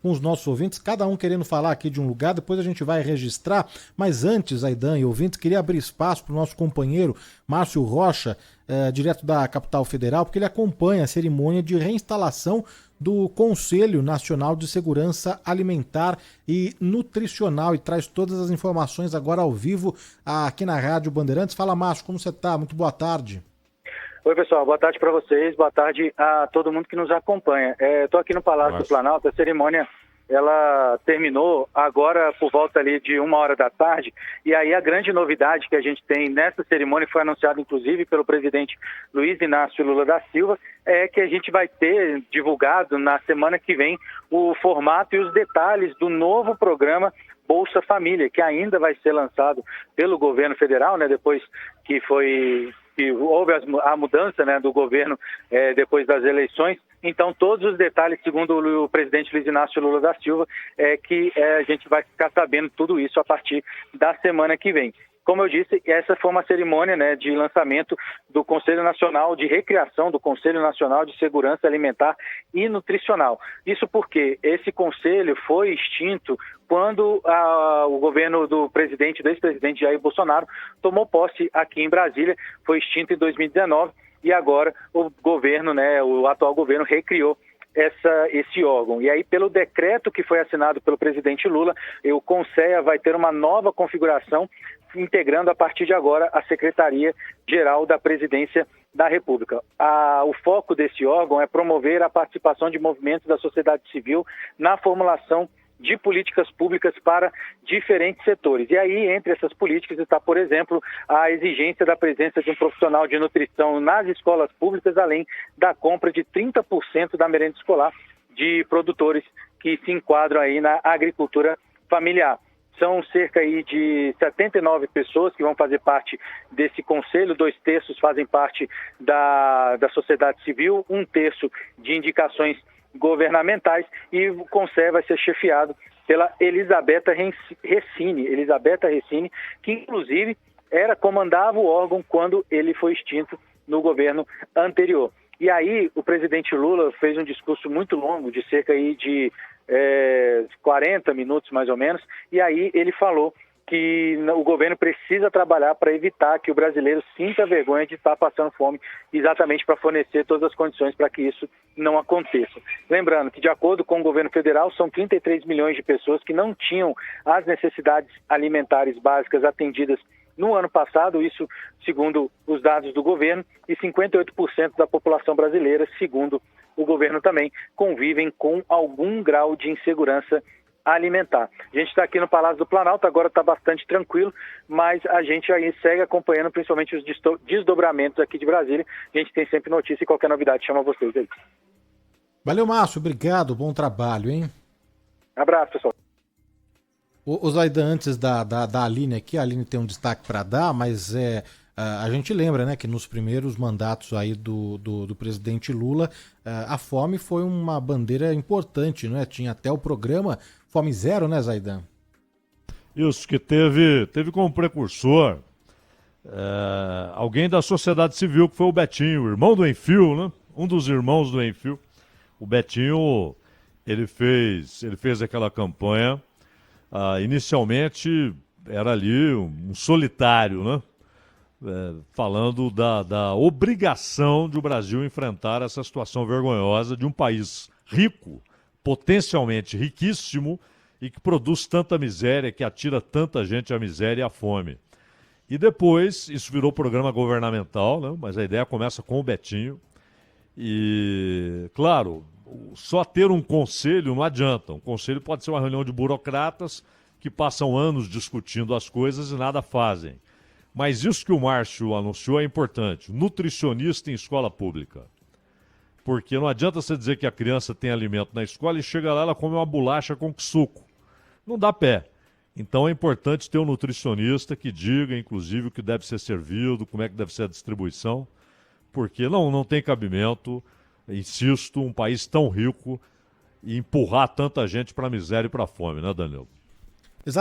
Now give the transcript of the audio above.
com os nossos ouvintes, cada um querendo falar aqui de um lugar, depois a gente vai registrar, mas antes, Aidan e ouvintes, queria abrir espaço para o nosso companheiro Márcio Rocha, direto da capital federal, porque ele acompanha a cerimônia de reinstalação do Conselho Nacional de Segurança Alimentar e Nutricional e traz todas as informações agora ao vivo aqui na Rádio Bandeirantes. Fala, Márcio, como você está? Muito boa tarde. Oi, pessoal, boa tarde para vocês, boa tarde a todo mundo que nos acompanha. Estou aqui no Palácio do Planalto, a cerimônia ela terminou agora por volta ali de 1h da tarde, e aí a grande novidade que a gente tem nessa cerimônia, foi anunciada inclusive pelo presidente Luiz Inácio Lula da Silva, é que a gente vai ter divulgado na semana que vem o formato e os detalhes do novo programa Bolsa Família, que ainda vai ser lançado pelo governo federal, né, depois que houve a mudança, né, do governo depois das eleições. Então, todos os detalhes, segundo o presidente Luiz Inácio Lula da Silva, que a gente vai ficar sabendo tudo isso a partir da semana que vem. Como eu disse, essa foi uma cerimônia, né, de lançamento do Conselho Nacional de Recriação, do Conselho Nacional de Segurança Alimentar e Nutricional. Isso porque esse conselho foi extinto quando o governo do ex-presidente Jair Bolsonaro tomou posse aqui em Brasília. Foi extinto em 2019 e agora o governo, né, o atual governo recriou esse órgão. E aí, pelo decreto que foi assinado pelo presidente Lula, o CONSEA vai ter uma nova configuração, integrando a partir de agora a Secretaria-Geral da Presidência da República. O foco desse órgão é promover a participação de movimentos da sociedade civil na formulação de políticas públicas para diferentes setores. E aí, entre essas políticas, está, por exemplo, a exigência da presença de um profissional de nutrição nas escolas públicas, além da compra de 30% da merenda escolar de produtores que se enquadram aí na agricultura familiar. São cerca aí de 79 pessoas que vão fazer parte desse conselho, 2/3 fazem parte da sociedade civil, 1/3 de indicações governamentais, e o CONSEA vai ser chefiado pela Elisabetta Recini, que inclusive comandava o órgão quando ele foi extinto no governo anterior. E aí o presidente Lula fez um discurso muito longo, de cerca aí de 40 minutos mais ou menos, e aí ele falou que o governo precisa trabalhar para evitar que o brasileiro sinta vergonha de estar passando fome, exatamente para fornecer todas as condições para que isso não aconteça. Lembrando que, de acordo com o governo federal, são 33 milhões de pessoas que não tinham as necessidades alimentares básicas atendidas no ano passado, isso segundo os dados do governo, e 58% da população brasileira, segundo o governo também, convivem com algum grau de insegurança alimentar. A gente está aqui no Palácio do Planalto, agora está bastante tranquilo, mas a gente aí segue acompanhando principalmente os desdobramentos aqui de Brasília. A gente tem sempre notícia e qualquer novidade chama vocês aí. Valeu, Márcio, obrigado, bom trabalho, hein? Abraço, pessoal. Os Aidan, antes da Aline aqui, a Aline tem um destaque para dar, mas a gente lembra, né, que nos primeiros mandatos aí do presidente Lula, a fome foi uma bandeira importante, né? Tinha até o programa Fome Zero, né, Zaidan? Isso, que teve como precursor alguém da sociedade civil, que foi o Betinho, o irmão do Enfio, né? Um dos irmãos do Enfio. O Betinho, ele fez aquela campanha, inicialmente era ali um solitário, né? Falando da obrigação de o Brasil enfrentar essa situação vergonhosa de um país rico, potencialmente riquíssimo, e que produz tanta miséria, que atira tanta gente à miséria e à fome. E depois, isso virou programa governamental, né? Mas a ideia começa com o Betinho. E, claro, só ter um conselho não adianta. Um conselho pode ser uma reunião de burocratas que passam anos discutindo as coisas e nada fazem. Mas isso que o Márcio anunciou é importante. Nutricionista em escola pública. Porque não adianta você dizer que a criança tem alimento na escola e chega lá ela come uma bolacha com suco. Não dá pé. Então é importante ter um nutricionista que diga, inclusive, o que deve ser servido, como é que deve ser a distribuição. Porque não tem cabimento, insisto, um país tão rico e empurrar tanta gente para a miséria e para a fome, né, Danilo?